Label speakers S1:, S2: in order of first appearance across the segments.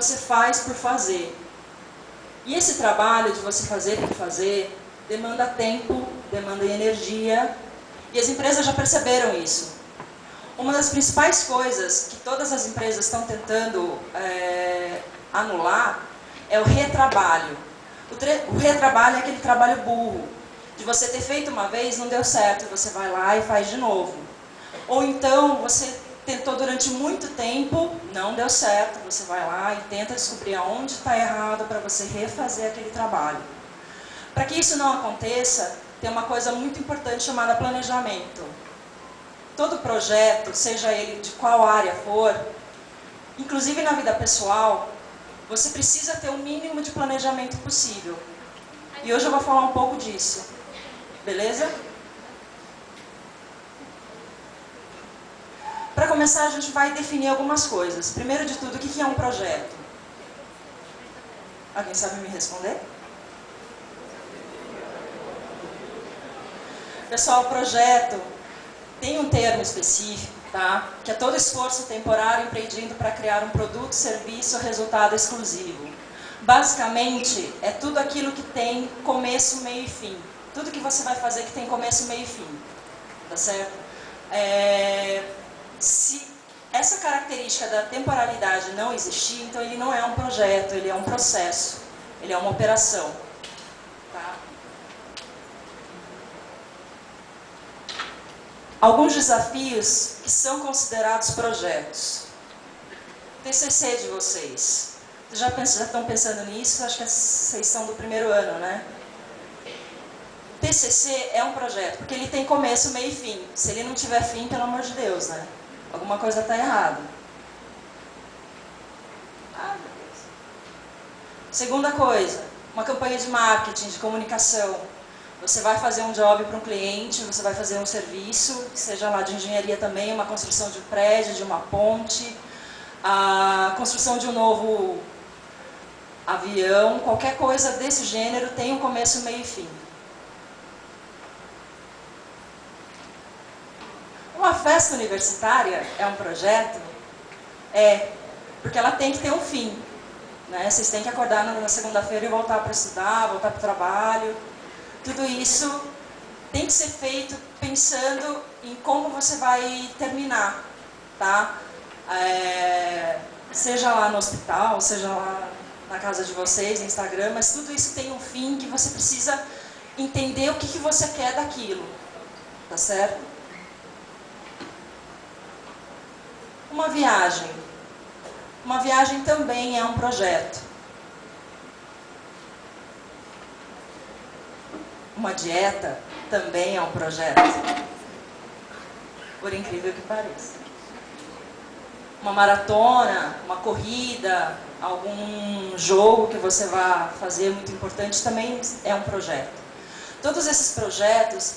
S1: você faz por fazer. E esse trabalho de você fazer por fazer demanda tempo, demanda energia, e as empresas já perceberam isso. Uma das principais coisas que todas as empresas estão tentando anular é o retrabalho. O retrabalho é aquele trabalho burro, de você ter feito uma vez, não deu certo, você vai lá e faz de novo. Ou então, você tentou durante muito tempo, não deu certo, você vai lá e tenta descobrir aonde está errado para você refazer aquele trabalho. Para que isso não aconteça, tem uma coisa muito importante chamada planejamento. Todo projeto, seja ele de qual área for, inclusive na vida pessoal, você precisa ter o mínimo de planejamento possível. E hoje eu vou falar um pouco disso. Beleza? Para começar, a gente vai definir algumas coisas. Primeiro de tudo, o que é um projeto? Alguém sabe me responder? Pessoal, projeto tem um termo específico, tá? Que é todo esforço temporário empreendido para criar um produto, serviço ou resultado exclusivo. Basicamente, é tudo aquilo que tem começo, meio e fim. Tudo que você vai fazer que tem começo, meio e fim. Tá certo? Se essa característica da temporalidade não existir, então ele não é um projeto, ele é um processo, ele é uma operação. Tá? Alguns desafios que são considerados projetos. TCC de vocês. Vocês já estão pensando nisso? Acho que vocês são do primeiro ano, né? TCC é um projeto, porque ele tem começo, meio e fim. Se ele não tiver fim, pelo amor de Deus, né? Alguma coisa está errada. Ah, meu Deus. Segunda coisa, uma campanha de marketing, de comunicação. Você vai fazer um job para um cliente, você vai fazer um serviço, seja lá de engenharia também, uma construção de um prédio, de uma ponte, a construção de um novo avião, qualquer coisa desse gênero tem um começo, meio e fim. Uma festa universitária é um projeto? É, porque ela tem que ter um fim. Né? Vocês têm que acordar na segunda-feira e voltar para estudar, voltar para o trabalho. Tudo isso tem que ser feito pensando em como você vai terminar. Tá? Seja lá no hospital, seja lá na casa de vocês, no Instagram, mas tudo isso tem um fim que você precisa entender o que você quer daquilo. Tá certo? Uma viagem. Uma viagem também é um projeto. Uma dieta também é um projeto. Por incrível que pareça. Uma maratona, uma corrida, algum jogo que você vai fazer muito importante também é um projeto. Todos esses projetos,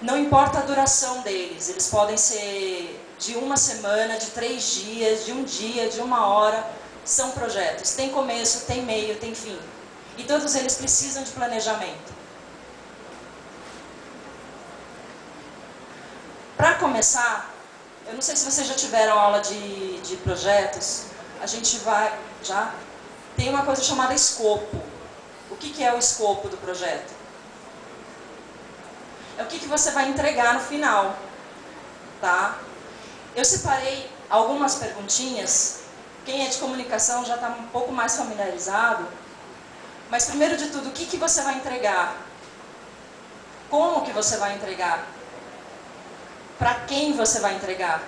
S1: não importa a duração deles, eles podem ser de uma semana, de 3 dias, de um dia, de 1 hora, são projetos. Tem começo, tem meio, tem fim. E todos eles precisam de planejamento. Para começar, eu não sei se vocês já tiveram aula de projetos, a gente vai, já, tem uma coisa chamada escopo. O que é o escopo do projeto? É o que você vai entregar no final, tá? Eu separei algumas perguntinhas, quem é de comunicação já está um pouco mais familiarizado, mas primeiro de tudo, o que você vai entregar? Como que você vai entregar? Para quem você vai entregar?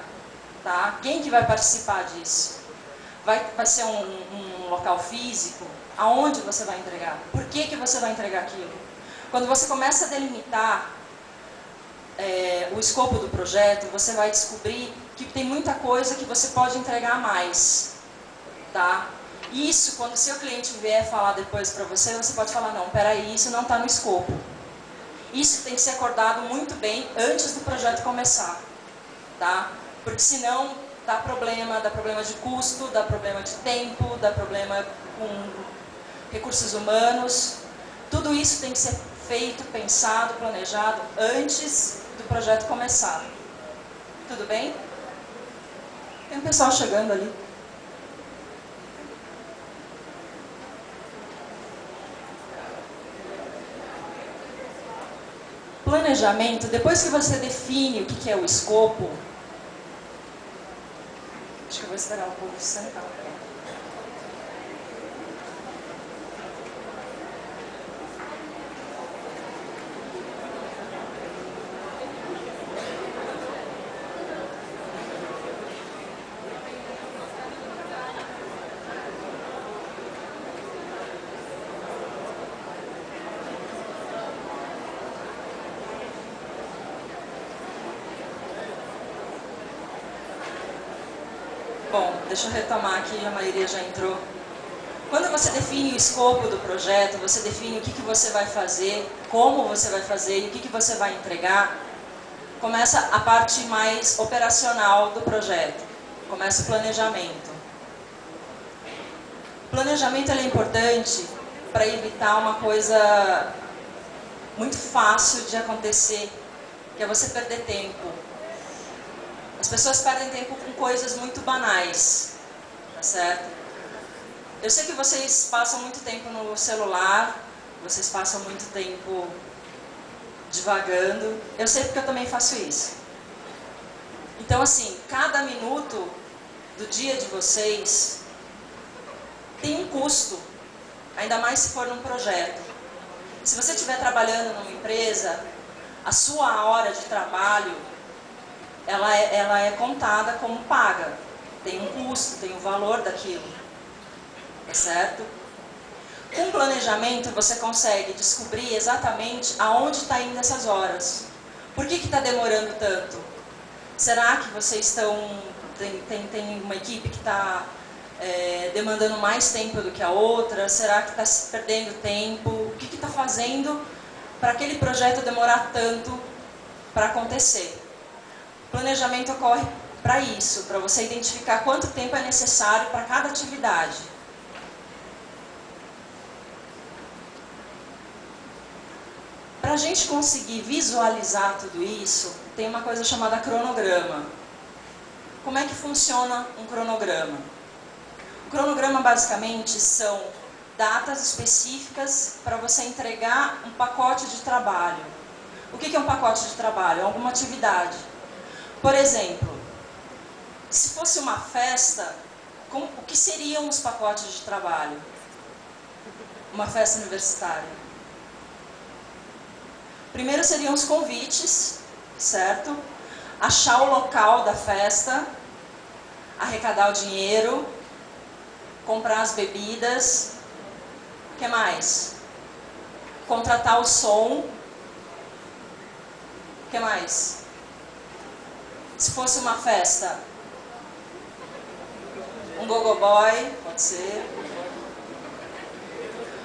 S1: Tá? Quem que vai participar disso? Vai ser um local físico? Aonde você vai entregar? Por que você vai entregar aquilo? Quando você começa a delimitar o escopo do projeto, você vai descobrir que tem muita coisa que você pode entregar mais. Tá? Isso, quando o seu cliente vier falar depois para você, você pode falar, não, peraí, isso não está no escopo. Isso tem que ser acordado muito bem antes do projeto começar. Tá? Porque senão dá problema de custo, dá problema de tempo, dá problema com recursos humanos. Tudo isso tem que ser feito, pensado, planejado antes do projeto começar. Tudo bem? Tem um pessoal chegando ali. planejamento, depois que você define o que é o escopo, acho que eu vou esperar o povo sentar. Bom, deixa eu retomar aqui, a maioria já entrou. Quando você define o escopo do projeto, você define o que você vai fazer, como você vai fazer e o que você vai entregar, começa a parte mais operacional do projeto, começa o planejamento. O planejamento é importante para evitar uma coisa muito fácil de acontecer, que é você perder tempo. As pessoas perdem tempo com coisas muito banais, tá certo? Eu sei que vocês passam muito tempo no celular, vocês passam muito tempo divagando. Eu sei porque eu também faço isso. Então, assim, cada minuto do dia de vocês tem um custo, ainda mais se for num projeto. Se você estiver trabalhando numa empresa, a sua hora de trabalho ela é contada como paga. Tem um custo, tem um valor daquilo. Tá certo? Com planejamento, você consegue descobrir exatamente aonde está indo essas horas. Por que está demorando tanto? Será que vocês estão... Tem uma equipe que está demandando mais tempo do que a outra? Será que está se perdendo tempo? O que está fazendo para aquele projeto demorar tanto para acontecer? Planejamento ocorre para isso, para você identificar quanto tempo é necessário para cada atividade. Para a gente conseguir visualizar tudo isso, tem uma coisa chamada cronograma. Como é que funciona um cronograma? O cronograma basicamente são datas específicas para você entregar um pacote de trabalho. O que é um pacote de trabalho? É alguma atividade. Por exemplo, se fosse uma festa, o que seriam os pacotes de trabalho? Uma festa universitária. Primeiro seriam os convites, certo? Achar o local da festa, arrecadar o dinheiro, comprar as bebidas, o que mais? Contratar o som, o que mais? Se fosse uma festa, um gogoboy, pode ser.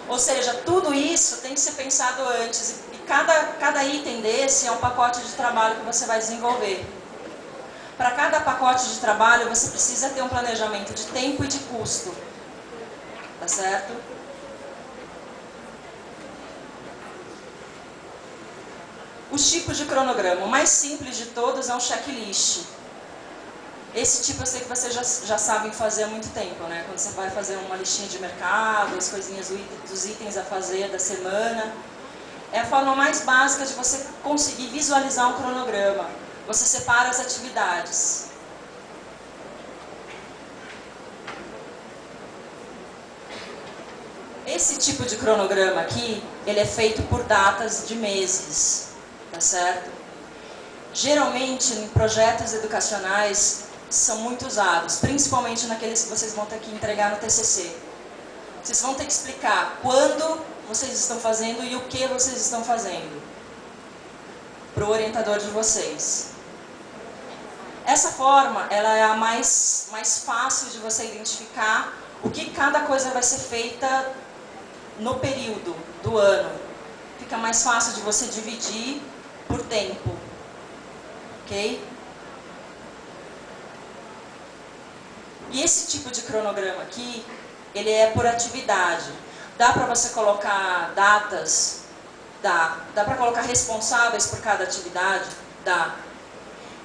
S1: Ou seja, tudo isso tem que ser pensado antes. E cada item desse é um pacote de trabalho que você vai desenvolver. Para cada pacote de trabalho, você precisa ter um planejamento de tempo e de custo. Tá certo? Os tipos de cronograma. O mais simples de todos é um checklist. Esse tipo eu sei que vocês já sabem fazer há muito tempo, né? Quando você vai fazer uma listinha de mercado, as coisinhas dos itens a fazer da semana. É a forma mais básica de você conseguir visualizar um cronograma. Você separa as atividades. Esse tipo de cronograma aqui, ele é feito por datas de meses. Tá certo? Geralmente, em projetos educacionais, são muito usados, principalmente naqueles que vocês vão ter que entregar no TCC. Vocês vão ter que explicar quando vocês estão fazendo e o que vocês estão fazendo para o orientador de vocês. Essa forma, ela é a mais fácil de você identificar o que cada coisa vai ser feita no período do ano. Fica mais fácil de você dividir por tempo, ok? E esse tipo de cronograma aqui, ele é por atividade. Dá para você colocar datas? Dá. Dá para colocar responsáveis por cada atividade? Dá.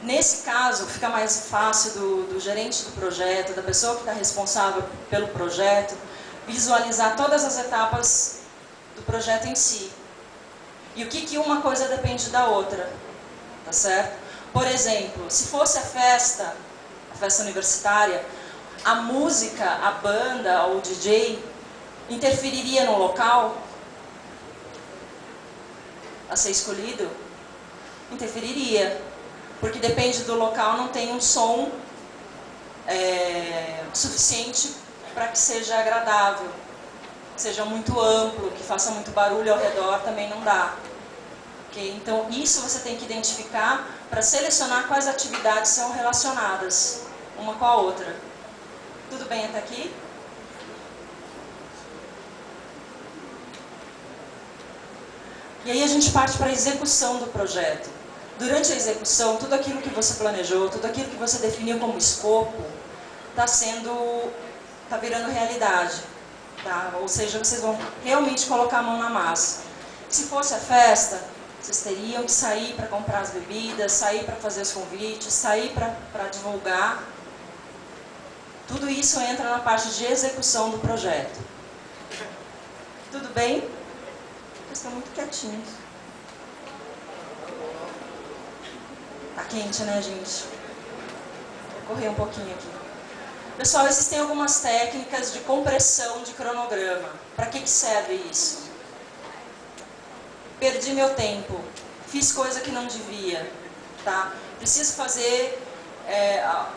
S1: Nesse caso, fica mais fácil do gerente do projeto, da pessoa que está responsável pelo projeto, visualizar todas as etapas do projeto em si. E o que uma coisa depende da outra, tá certo? Por exemplo, se fosse a festa universitária, a música, a banda ou o DJ interferiria no local a ser escolhido? Interferiria, porque depende do local, não tem um som suficiente para que seja agradável, que seja muito amplo, que faça muito barulho ao redor, também não dá. Okay? Então, isso você tem que identificar para selecionar quais atividades são relacionadas uma com a outra. Tudo bem até aqui? E aí a gente parte para a execução do projeto. Durante a execução, tudo aquilo que você planejou, tudo aquilo que você definiu como escopo, está virando realidade. Tá? Ou seja, vocês vão realmente colocar a mão na massa. Se fosse a festa, vocês teriam que sair para comprar as bebidas, sair para fazer os convites, sair para divulgar. Tudo isso entra na parte de execução do projeto. Tudo bem? Vocês estão muito quietinhos. Tá quente, né, gente? Vou correr um pouquinho aqui. Pessoal, existem algumas técnicas de compressão de cronograma. Para que serve isso? Perdi meu tempo, fiz coisa que não devia, tá? Preciso fazer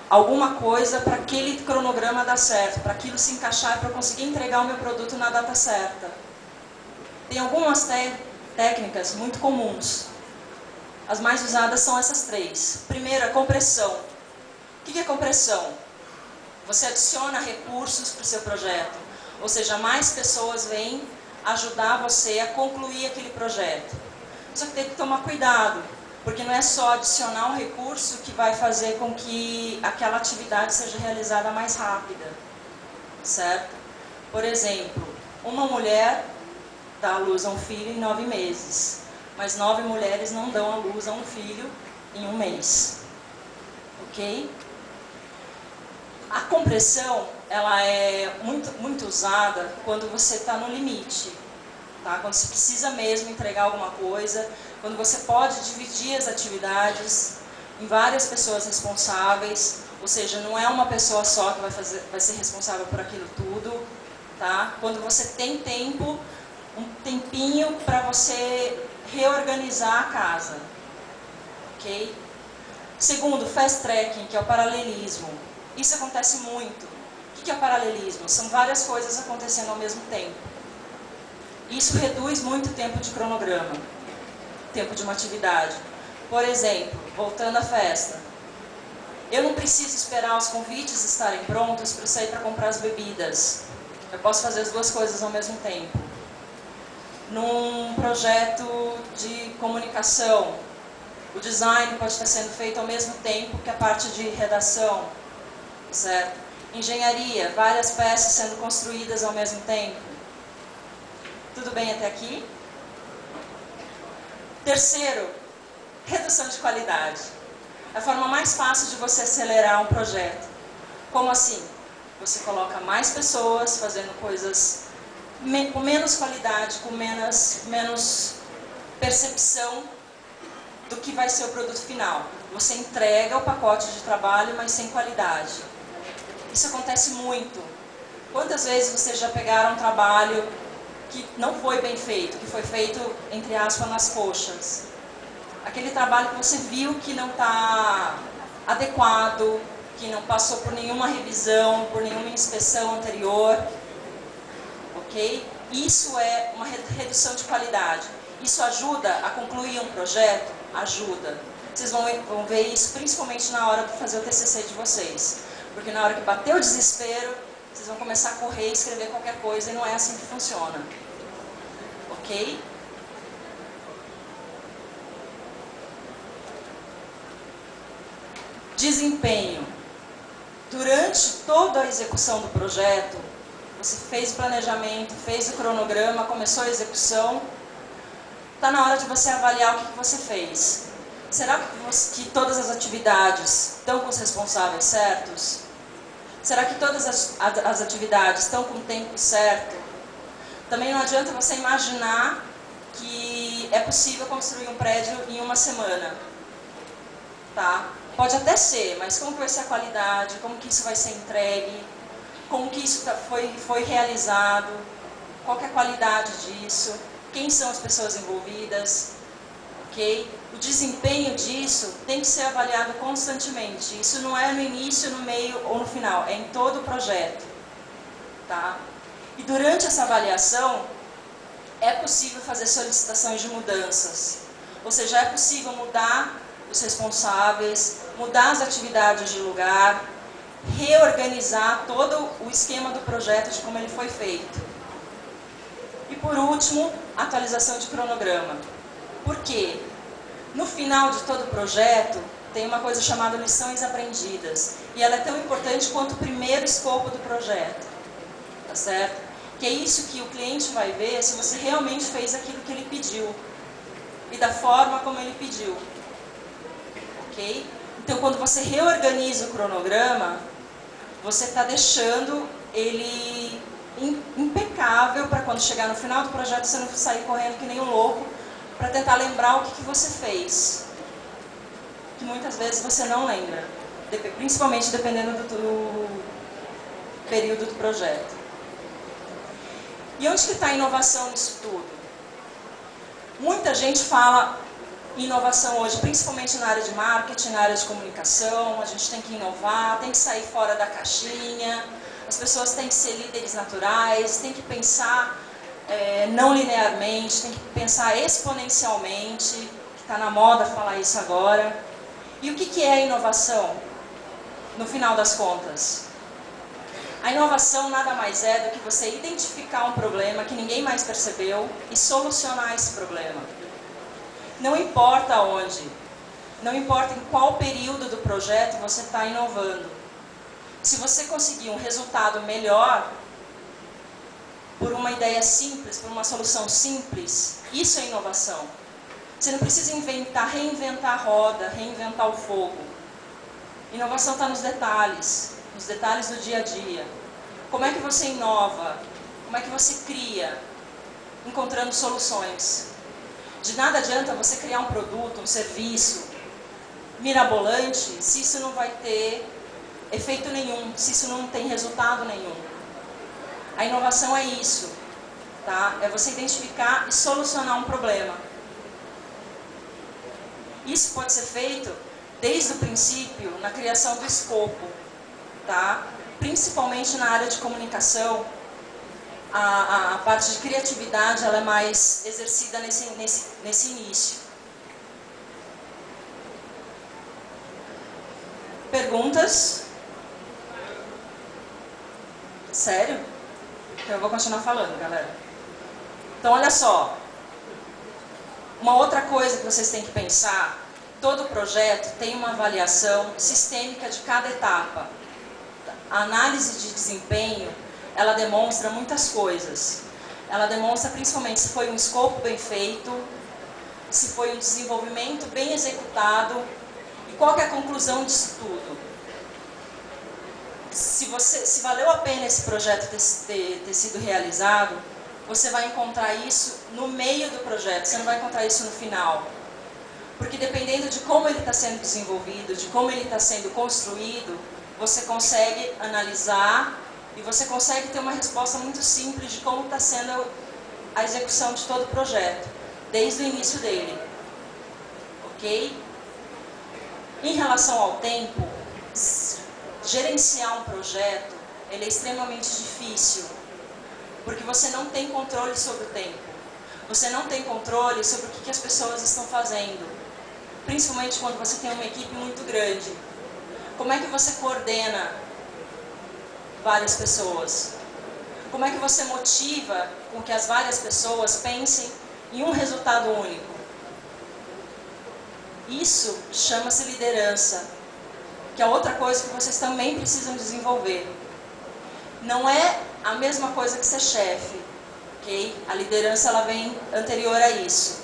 S1: alguma coisa para aquele cronograma dar certo, para aquilo se encaixar, para eu conseguir entregar o meu produto na data certa. Tem algumas técnicas muito comuns. As mais usadas são essas três. Primeiro, a compressão. O que é compressão? Você adiciona recursos para o seu projeto, ou seja, mais pessoas vêm ajudar você a concluir aquele projeto. Só que tem que tomar cuidado, porque não é só adicionar um recurso que vai fazer com que aquela atividade seja realizada mais rápida, certo? Por exemplo, uma mulher dá à luz a um filho em 9 meses, mas 9 mulheres não dão à luz a um filho em 1 mês, ok? A compressão, ela é muito usada quando você está no limite, tá? Quando você precisa mesmo entregar alguma coisa, quando você pode dividir as atividades em várias pessoas responsáveis, ou seja, não é uma pessoa só que vai ser responsável por aquilo tudo, tá? Quando você tem tempo, um tempinho para você reorganizar a casa, ok? Segundo, fast tracking, que é o paralelismo. Isso acontece muito. O que é o paralelismo? São várias coisas acontecendo ao mesmo tempo. Isso reduz muito o tempo de cronograma, tempo de uma atividade. Por exemplo, voltando à festa, eu não preciso esperar os convites estarem prontos para sair para comprar as bebidas. Eu posso fazer as duas coisas ao mesmo tempo. Num projeto de comunicação, o design pode estar sendo feito ao mesmo tempo que a parte de redação, certo? Engenharia, várias peças sendo construídas ao mesmo tempo. Tudo bem até aqui? Terceiro, redução de qualidade. É a forma mais fácil de você acelerar um projeto. Como assim? Você coloca mais pessoas fazendo coisas com menos qualidade, com menos percepção do que vai ser o produto final. Você entrega o pacote de trabalho, mas sem qualidade. Isso acontece muito. Quantas vezes vocês já pegaram um trabalho que não foi bem feito, que foi feito, entre aspas, nas coxas? Aquele trabalho que você viu que não está adequado, que não passou por nenhuma revisão, por nenhuma inspeção anterior, ok? Isso é uma redução de qualidade. Isso ajuda a concluir um projeto? Ajuda. Vocês vão ver isso principalmente na hora de fazer o TCC de vocês. Porque na hora que bater o desespero, vocês vão começar a correr e escrever qualquer coisa e não é assim que funciona. Ok? Desempenho. Durante toda a execução do projeto, você fez o planejamento, fez o cronograma, começou a execução, está na hora de você avaliar o que você fez. Será que todas as atividades estão com os responsáveis certos? Será que todas as atividades estão com o tempo certo? Também não adianta você imaginar que é possível construir um prédio em uma semana, tá? Pode até ser, mas como que vai ser a qualidade, como que isso vai ser entregue, como que isso foi realizado, qual que é a qualidade disso, quem são as pessoas envolvidas, ok? O desempenho disso tem que ser avaliado constantemente. Isso não é no início, no meio ou no final, é em todo o projeto, tá? E durante essa avaliação, é possível fazer solicitações de mudanças, ou seja, é possível mudar os responsáveis, mudar as atividades de lugar, reorganizar todo o esquema do projeto de como ele foi feito. E por último, atualização de cronograma. Por quê? No final de todo o projeto, tem uma coisa chamada lições aprendidas, e ela é tão importante quanto o primeiro escopo do projeto, tá certo? Que é isso que o cliente vai ver se você realmente fez aquilo que ele pediu, e da forma como ele pediu. Ok? Então, quando você reorganiza o cronograma, você está deixando ele impecável para quando chegar no final do projeto você não sair correndo que nem um louco para tentar lembrar o que você fez. Que muitas vezes você não lembra, principalmente dependendo do período do projeto. E onde que está a inovação nisso tudo? Muita gente fala inovação hoje, principalmente na área de marketing, na área de comunicação. A gente tem que inovar, tem que sair fora da caixinha, as pessoas têm que ser líderes naturais, tem que pensar não linearmente, tem que pensar exponencialmente, que está na moda falar isso agora. E o que é a inovação, no final das contas? A inovação nada mais é do que você identificar um problema que ninguém mais percebeu e solucionar esse problema. Não importa onde, não importa em qual período do projeto você está inovando. Se você conseguir um resultado melhor por uma ideia simples, por uma solução simples, isso é inovação. Você não precisa reinventar a roda, reinventar o fogo. Inovação está nos detalhes do dia a dia. Como é que você inova? Como é que você cria? Encontrando soluções. De nada adianta você criar um produto, um serviço mirabolante, se isso não vai ter efeito nenhum, se isso não tem resultado nenhum. A inovação é isso, tá? É você identificar e solucionar um problema. Isso pode ser feito desde o princípio, na criação do escopo, tá? Principalmente na área de comunicação, a parte de criatividade ela é mais exercida nesse início. Perguntas? Sério? Então eu vou continuar falando, galera. Então olha só. Uma outra coisa que vocês têm que pensar, todo projeto tem uma avaliação sistêmica de cada etapa. A análise de desempenho, ela demonstra muitas coisas. Ela demonstra principalmente se foi um escopo bem feito, se foi um desenvolvimento bem executado e qual que é a conclusão disso tudo. Se valeu a pena esse projeto ter sido realizado, você vai encontrar isso no meio do projeto, você não vai encontrar isso no final. Porque dependendo de como ele está sendo desenvolvido, de como ele está sendo construído, você consegue analisar e você consegue ter uma resposta muito simples de como está sendo a execução de todo o projeto, desde o início dele. Ok? Em relação ao tempo, gerenciar um projeto ele é extremamente difícil, porque você não tem controle sobre o tempo. Você não tem controle sobre o que as pessoas estão fazendo, principalmente quando você tem uma equipe muito grande. Como é que você coordena várias pessoas? Como é que você motiva com que as várias pessoas pensem em um resultado único? Isso chama-se liderança, que é outra coisa que vocês também precisam desenvolver. Não é a mesma coisa que ser chefe, ok? A liderança ela vem anterior a isso,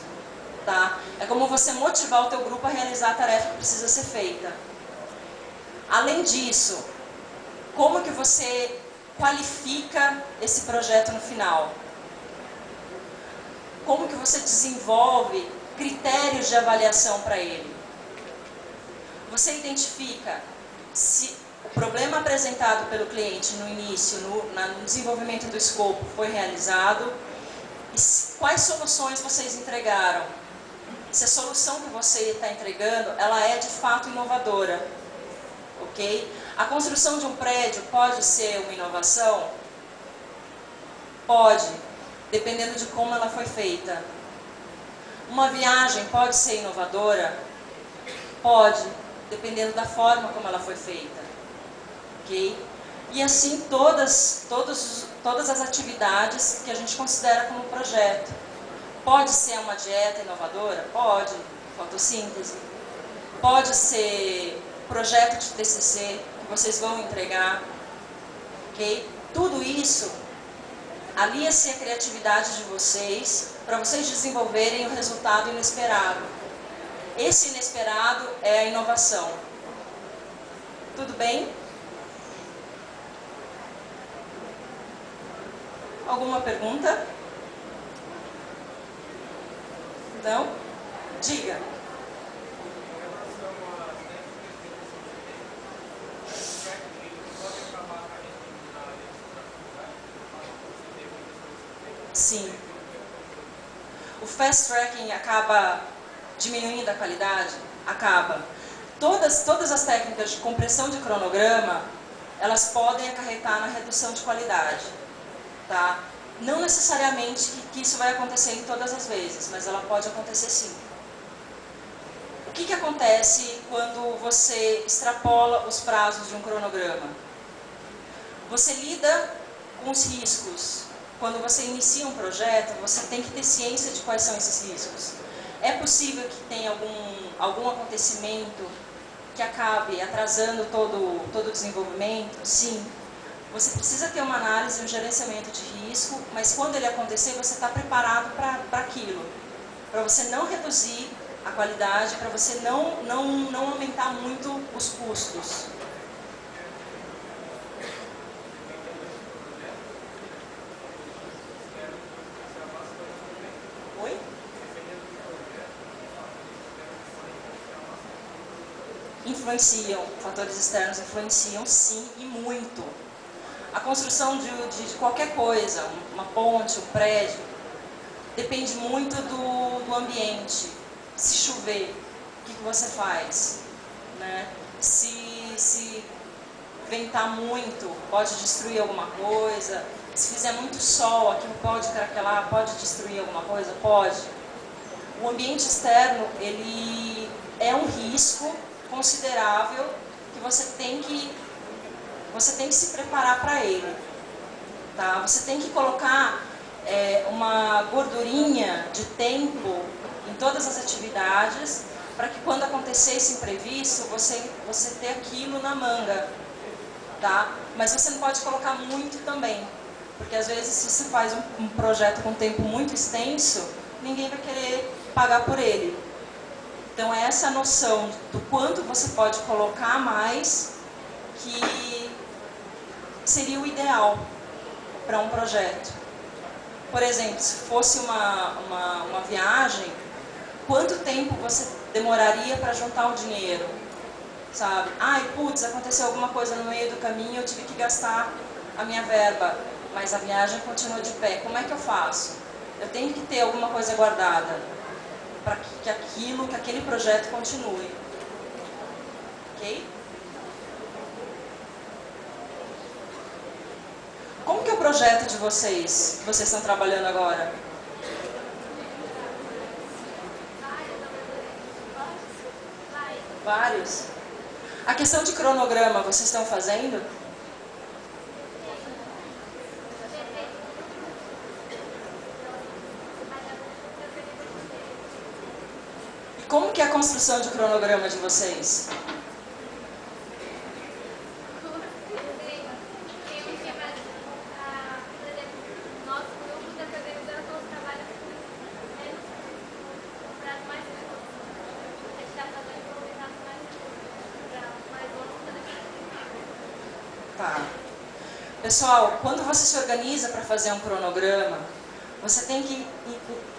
S1: tá? É como você motivar o teu grupo a realizar a tarefa que precisa ser feita. Além disso, como que você qualifica esse projeto no final? como que você desenvolve critérios de avaliação para ele. Você identifica se o problema apresentado pelo cliente no início, no desenvolvimento do escopo, foi realizado, e quais soluções vocês entregaram. Se a solução que você está entregando, ela é de fato inovadora. Ok? A construção de um prédio pode ser uma inovação? Pode, dependendo de como ela foi feita. Uma viagem pode ser inovadora? Pode, dependendo da forma como ela foi feita. Ok? E assim todas as atividades que a gente considera como projeto. Pode ser uma dieta inovadora? Pode. Fotossíntese. Pode ser projeto de TCC que vocês vão entregar. Ok? Tudo isso alia-se a criatividade de vocês para vocês desenvolverem o resultado inesperado. Esse inesperado é a inovação. Tudo bem? Alguma pergunta? Não? Diga. Sim. O fast tracking acaba diminuindo a qualidade? Acaba. Todas as técnicas de compressão de cronograma, elas podem acarretar na redução de qualidade. Tá? Não necessariamente que isso vai acontecer em todas as vezes, mas ela pode acontecer sim. O que acontece quando você extrapola os prazos de um cronograma? Você lida com os riscos. Quando você inicia um projeto, você tem que ter ciência de quais são esses riscos. É possível que tenha algum acontecimento que acabe atrasando todo o desenvolvimento? Sim. Você precisa ter uma análise, um gerenciamento de risco, mas quando ele acontecer, você está preparado para aquilo. Para você não reduzir a qualidade, para você não aumentar muito os custos. Oi? Influenciam, fatores externos influenciam sim e muito. A construção de qualquer coisa, uma ponte, um prédio, depende muito do ambiente. Se chover, o que você faz? Né? Se ventar muito, pode destruir alguma coisa. Se fizer muito sol, aquilo pode craquelar, pode destruir alguma coisa? Pode. O ambiente externo, ele é um risco considerável que você tem que se preparar para ele. Tá? Você tem que colocar uma gordurinha de tempo em todas as atividades para que quando acontecer esse imprevisto, você ter aquilo na manga. Tá? Mas você não pode colocar muito também, porque às vezes se você faz um projeto com tempo muito extenso, ninguém vai querer pagar por ele. Então é essa noção do quanto você pode colocar mais que seria o ideal para um projeto. Por exemplo, se fosse uma viagem, quanto tempo você demoraria para juntar o dinheiro? Sabe? Ai, putz, aconteceu alguma coisa no meio do caminho, eu tive que gastar a minha verba, mas a viagem continua de pé. Como é que eu faço? Eu tenho que ter alguma coisa guardada para que aquele projeto continue. Ok? Como que é o projeto de vocês, que vocês estão trabalhando agora? Vários? A questão de cronograma, vocês estão fazendo? E como que é a construção de cronograma de vocês? Tá. Pessoal, quando você se organiza para fazer um cronograma, você tem que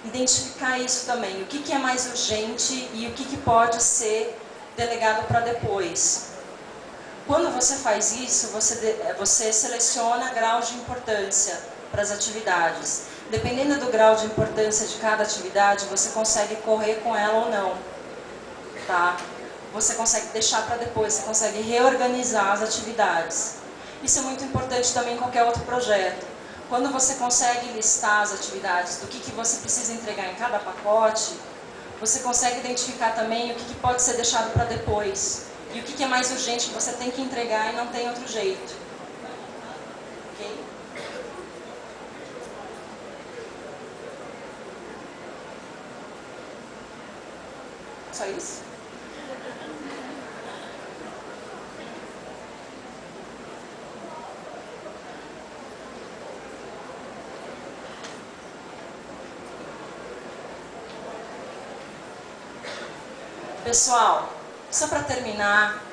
S1: identificar isso também. O que é mais urgente e o que pode ser delegado para depois. Quando você faz isso, você seleciona graus de importância para as atividades. Dependendo do grau de importância de cada atividade, você consegue correr com ela ou não. Tá? Você consegue deixar para depois, você consegue reorganizar as atividades. Isso é muito importante também em qualquer outro projeto. Quando você consegue listar as atividades do que você precisa entregar em cada pacote, você consegue identificar também o que pode ser deixado para depois. E o que é mais urgente que você tem que entregar e não tem outro jeito. Ok? Só isso? Pessoal, só para terminar,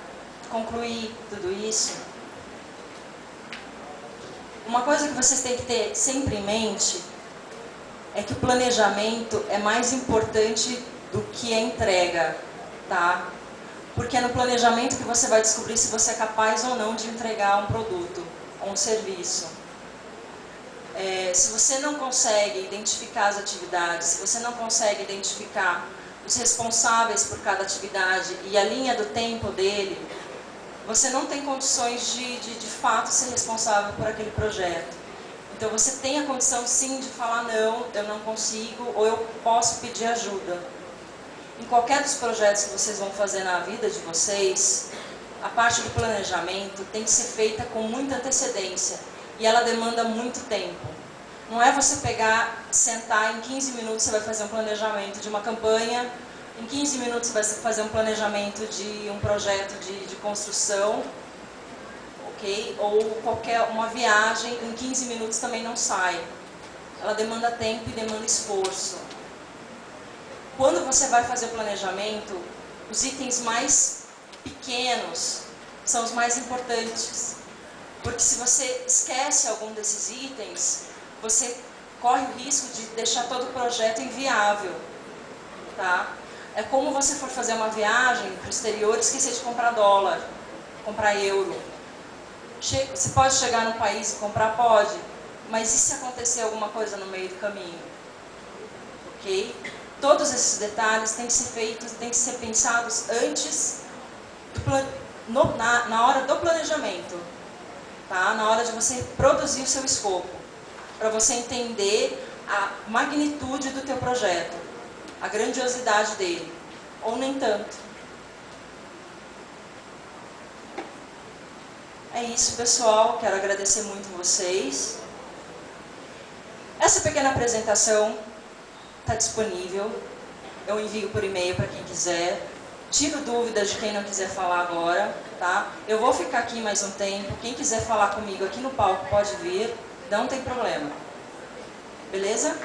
S1: concluir tudo isso, uma coisa que vocês têm que ter sempre em mente é que o planejamento é mais importante do que a entrega, tá? Porque é no planejamento que você vai descobrir se você é capaz ou não de entregar um produto ou um serviço. Se você não consegue identificar as atividades, se você não consegue identificar os responsáveis por cada atividade e a linha do tempo dele, você não tem condições de fato ser responsável por aquele projeto. Então você tem a condição sim de falar não, eu não consigo, ou eu posso pedir ajuda. Em qualquer dos projetos que vocês vão fazer na vida de vocês, a parte do planejamento tem que ser feita com muita antecedência e ela demanda muito tempo. Não é você pegar, sentar, em 15 minutos você vai fazer um planejamento de uma campanha, em 15 minutos você vai fazer um planejamento de um projeto de construção, ok? Ou uma viagem, em 15 minutos também não sai. Ela demanda tempo e demanda esforço. Quando você vai fazer o planejamento, os itens mais pequenos são os mais importantes. Porque se você esquece algum desses itens, você corre o risco de deixar todo o projeto inviável. Tá? É como você for fazer uma viagem para o exterior e esquecer de comprar dólar, comprar euro. Você pode chegar no país e comprar? Pode. Mas e se acontecer alguma coisa no meio do caminho? Ok? Todos esses detalhes têm que ser feitos, têm que ser pensados antes, na hora do planejamento. Tá? Na hora de você produzir o seu escopo. Para você entender a magnitude do teu projeto, a grandiosidade dele, ou nem tanto. É isso, pessoal. Quero agradecer muito vocês. Essa pequena apresentação está disponível. Eu envio por e-mail para quem quiser. Tiro dúvidas de quem não quiser falar agora. Tá? Eu vou ficar aqui mais um tempo. Quem quiser falar comigo aqui no palco pode vir. Não tem problema. Beleza?